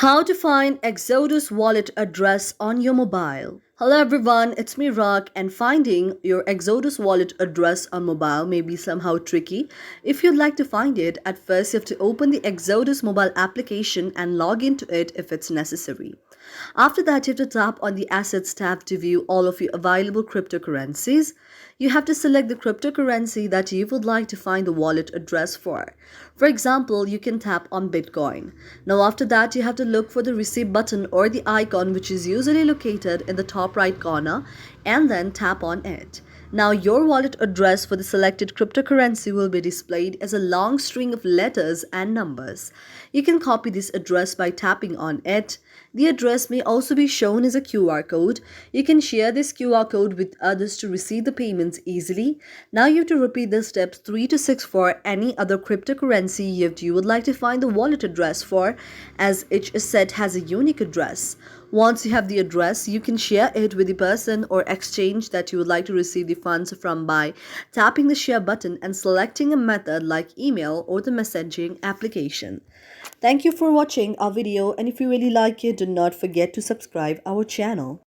How to find Exodus wallet address on your mobile. Hello everyone, it's me Rock, and finding your Exodus wallet address on mobile may be somehow tricky. If you'd like to find it, at first you have to open the Exodus mobile application and log into it if it's necessary. After that, you have to tap on the Assets tab to view all of your available cryptocurrencies. You have to select the cryptocurrency that you would like to find the wallet address for. For example, you can tap on Bitcoin. Now after that, you have to look for the receipt button or the icon, which is usually located in the top right corner, and then tap on it. Now your wallet address for the selected cryptocurrency will be displayed as a long string of letters and numbers. You can copy this address by tapping on it. The address may also be shown as a QR code. You can share this QR code with others to receive the payments easily. Now you have to repeat the steps 3 to 6 for any other cryptocurrency you would like to find the wallet address for, as each asset has a unique address. Once you have the address, you can share it with the person or exchange that you would like to receive the funds from by tapping the share button and selecting a method like email or the messaging application. Thank you for watching our video, and if you really like it, do not forget to subscribe our channel.